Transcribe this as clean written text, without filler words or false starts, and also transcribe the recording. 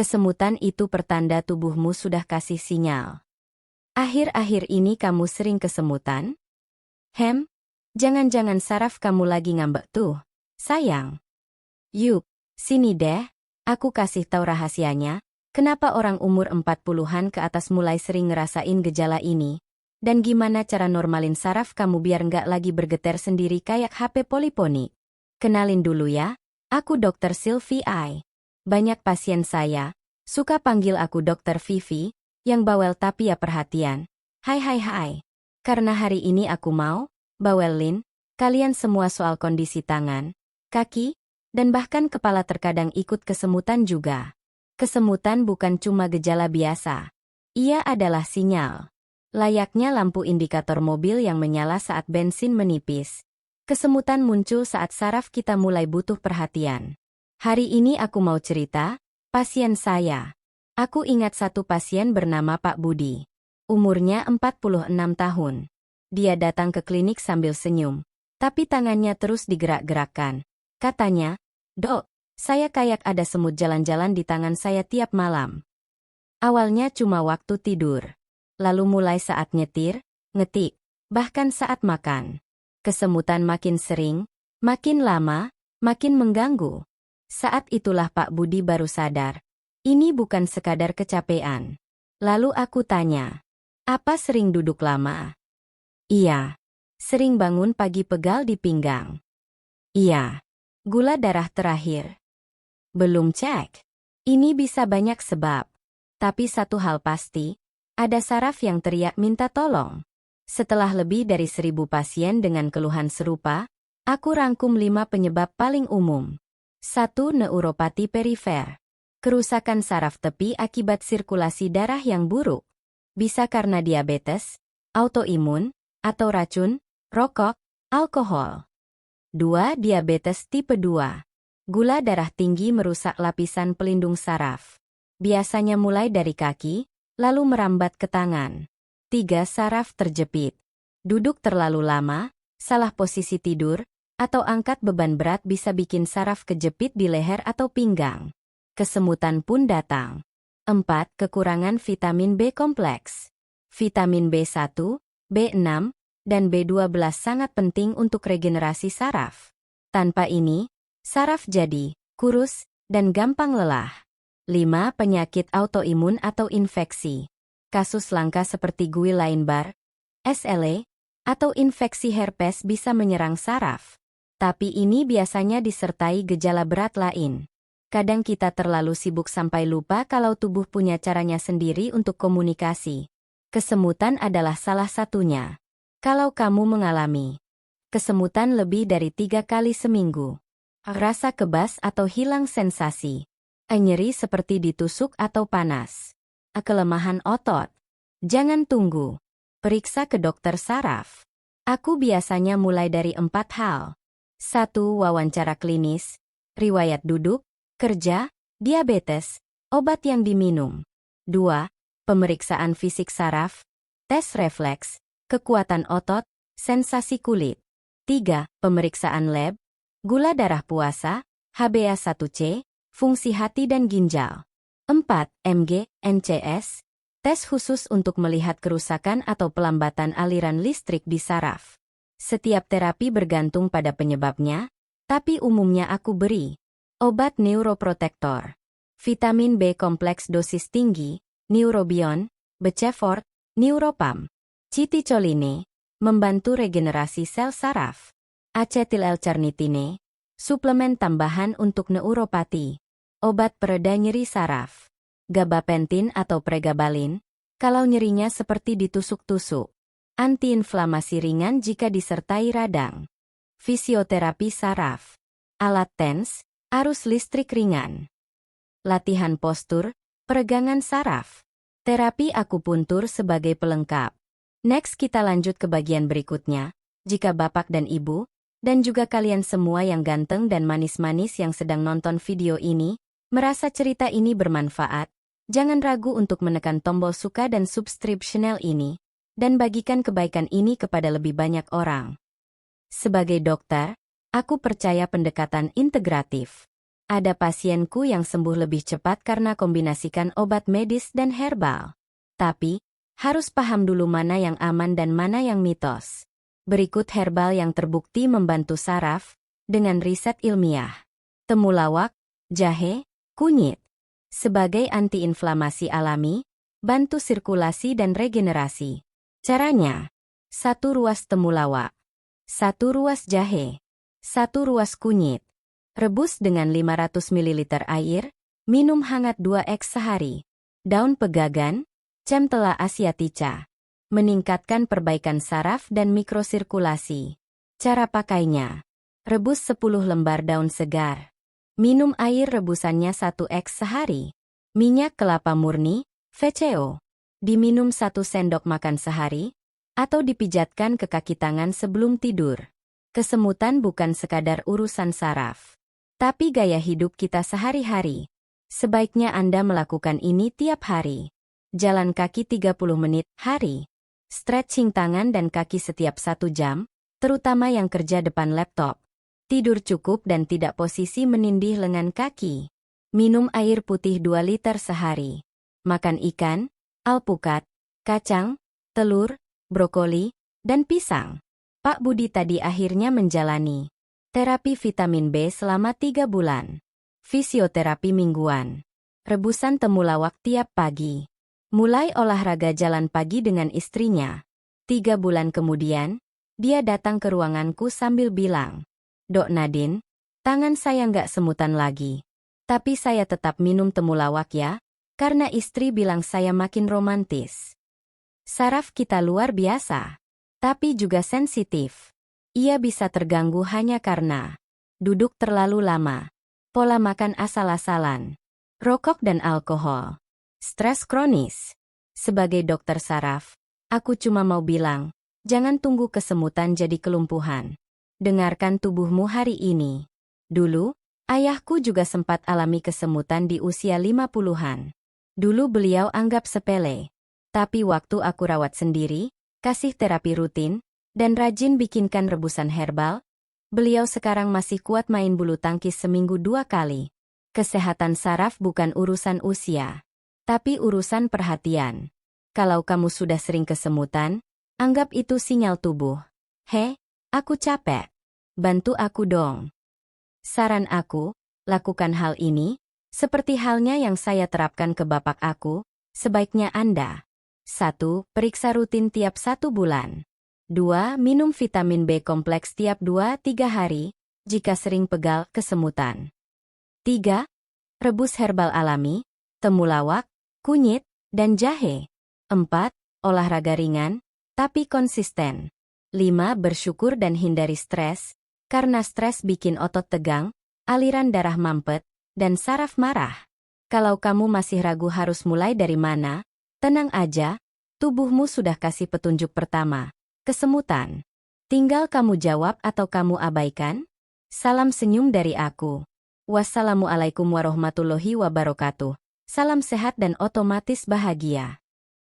Kesemutan itu pertanda tubuhmu sudah kasih sinyal. Akhir-akhir ini kamu sering kesemutan? Jangan-jangan saraf kamu lagi ngambek tuh, sayang. Yuk, sini deh, aku kasih tahu rahasianya, kenapa orang umur 40-an ke atas mulai sering ngerasain gejala ini, dan gimana cara normalin saraf kamu biar nggak lagi bergetar sendiri kayak HP poliponik. Kenalin dulu ya, aku Dr. Sylvie I. Banyak pasien saya suka panggil aku Dr. Vivi, yang bawel tapi ya perhatian. Hai. Karena hari ini aku mau bawelin kalian semua soal kondisi tangan, kaki, dan bahkan kepala terkadang ikut kesemutan juga. Kesemutan bukan cuma gejala biasa. Ia adalah sinyal. Layaknya lampu indikator mobil yang menyala saat bensin menipis. Kesemutan muncul saat saraf kita mulai butuh perhatian. Hari ini aku mau cerita, pasien saya. Aku ingat satu pasien bernama Pak Budi. Umurnya 46 tahun. Dia datang ke klinik sambil senyum, tapi tangannya terus digerak-gerakkan. Katanya, "Dok, saya kayak ada semut jalan-jalan di tangan saya tiap malam." Awalnya cuma waktu tidur. Lalu mulai saat nyetir, ngetik, bahkan saat makan. Kesemutan makin sering, makin lama, makin mengganggu. Saat itulah Pak Budi baru sadar. Ini bukan sekadar kecapean. Lalu aku tanya, "Apa sering duduk lama?" "Iya." "Sering bangun pagi pegal di pinggang?" "Iya." "Gula darah terakhir?" "Belum cek." Ini bisa banyak sebab. Tapi satu hal pasti, ada saraf yang teriak minta tolong. Setelah lebih dari 1.000 pasien dengan keluhan serupa, aku rangkum 5 penyebab paling umum. 1. Neuropati perifer. Kerusakan saraf tepi akibat sirkulasi darah yang buruk. Bisa karena diabetes, autoimun, atau racun, rokok, alkohol. 2. Diabetes tipe 2. Gula darah tinggi merusak lapisan pelindung saraf. Biasanya mulai dari kaki, lalu merambat ke tangan. 3. Saraf terjepit. Duduk terlalu lama, salah posisi tidur, atau angkat beban berat bisa bikin saraf kejepit di leher atau pinggang. Kesemutan pun datang. 4. Kekurangan vitamin B kompleks. Vitamin B1, B6, dan B12 sangat penting untuk regenerasi saraf. Tanpa ini, saraf jadi kurus dan gampang lelah. 5. Penyakit autoimun atau infeksi. Kasus langka seperti Guillain-Barré, SLE, atau infeksi herpes bisa menyerang saraf. Tapi ini biasanya disertai gejala berat lain. Kadang kita terlalu sibuk sampai lupa kalau tubuh punya caranya sendiri untuk komunikasi. Kesemutan adalah salah satunya. Kalau kamu mengalami kesemutan lebih dari 3 kali seminggu, rasa kebas atau hilang sensasi, nyeri seperti ditusuk atau panas, kelemahan otot, jangan tunggu. Periksa ke dokter saraf. Aku biasanya mulai dari 4 hal. 1. Wawancara klinis, riwayat duduk, kerja, diabetes, obat yang diminum. 2. Pemeriksaan fisik saraf, tes refleks, kekuatan otot, sensasi kulit. 3. Pemeriksaan lab, gula darah puasa, HbA1c, fungsi hati dan ginjal. 4. Mg, NCS, tes khusus untuk melihat kerusakan atau pelambatan aliran listrik di saraf. Setiap terapi bergantung pada penyebabnya, tapi umumnya aku beri obat neuroprotektor, vitamin B kompleks dosis tinggi, Neurobion, Becefort, Neuropam, citicoline, membantu regenerasi sel saraf, acetyl L-carnitine, suplemen tambahan untuk neuropati, obat pereda nyeri saraf, gabapentin atau pregabalin, kalau nyerinya seperti ditusuk-tusuk, antiinflamasi ringan jika disertai radang, fisioterapi saraf, alat TENS, arus listrik ringan, latihan postur, peregangan saraf, terapi akupuntur sebagai pelengkap. Next kita lanjut ke bagian berikutnya. Jika Bapak dan Ibu, dan juga kalian semua yang ganteng dan manis-manis yang sedang nonton video ini, merasa cerita ini bermanfaat, jangan ragu untuk menekan tombol suka dan subscribe channel ini, dan bagikan kebaikan ini kepada lebih banyak orang. Sebagai dokter, aku percaya pendekatan integratif Ada pasienku yang sembuh lebih cepat karena kombinasikan obat medis dan herbal. Tapi, harus paham dulu mana yang aman dan mana yang mitos. Berikut herbal yang terbukti membantu saraf dengan riset ilmiah. Temulawak, jahe, kunyit. Sebagai antiinflamasi alami, bantu sirkulasi dan regenerasi. Caranya: 1 ruas temulawak, 1 ruas jahe, 1 ruas kunyit. Rebus dengan 500 ml air, minum hangat 2x sehari. Daun pegagan, Centella asiatica. Meningkatkan perbaikan saraf dan mikrosirkulasi. Cara pakainya: rebus 10 lembar daun segar. Minum air rebusannya 1x sehari. Minyak kelapa murni, VCO. Diminum 1 sendok makan sehari, atau dipijatkan ke kaki tangan sebelum tidur. Kesemutan bukan sekadar urusan saraf, tapi gaya hidup kita sehari-hari. Sebaiknya Anda melakukan ini tiap hari. Jalan kaki 30 menit hari. Stretching tangan dan kaki setiap 1 jam, terutama yang kerja depan laptop. Tidur cukup dan tidak posisi menindih lengan kaki. Minum air putih 2 liter sehari. Makan ikan, alpukat, kacang, telur, brokoli, dan pisang. Pak Budi tadi akhirnya menjalani terapi vitamin B selama 3 bulan. Fisioterapi mingguan. Rebusan temulawak tiap pagi. Mulai olahraga jalan pagi dengan istrinya. 3 bulan kemudian, dia datang ke ruanganku sambil bilang, "Dok Nadine, tangan saya nggak semutan lagi. Tapi saya tetap minum temulawak ya, karena istri bilang saya makin romantis." Saraf kita luar biasa, tapi juga sensitif. Ia bisa terganggu hanya karena duduk terlalu lama, pola makan asal-asalan, rokok dan alkohol, stres kronis. Sebagai dokter saraf, aku cuma mau bilang, jangan tunggu kesemutan jadi kelumpuhan. Dengarkan tubuhmu hari ini. Dulu, ayahku juga sempat alami kesemutan di usia 50-an. Dulu beliau anggap sepele. Tapi waktu aku rawat sendiri, kasih terapi rutin, dan rajin bikinkan rebusan herbal, beliau sekarang masih kuat main bulu tangkis seminggu 2 kali. Kesehatan saraf bukan urusan usia, tapi urusan perhatian. Kalau kamu sudah sering kesemutan, anggap itu sinyal tubuh. "He, aku capek. Bantu aku dong." Saran aku, lakukan hal ini, seperti halnya yang saya terapkan ke bapak aku, sebaiknya Anda. 1. Periksa rutin tiap 1 bulan. 2. Minum vitamin B kompleks tiap 2-3 hari, jika sering pegal kesemutan. 3. Rebus herbal alami, temulawak, kunyit, dan jahe. 4. Olahraga ringan, tapi konsisten. 5. Bersyukur dan hindari stres, karena stres bikin otot tegang, aliran darah mampet, dan saraf marah. Kalau kamu masih ragu harus mulai dari mana, tenang aja, tubuhmu sudah kasih petunjuk pertama. Kesemutan. Tinggal kamu jawab atau kamu abaikan. Salam senyum dari aku. Wassalamualaikum warahmatullahi wabarakatuh. Salam sehat dan otomatis bahagia.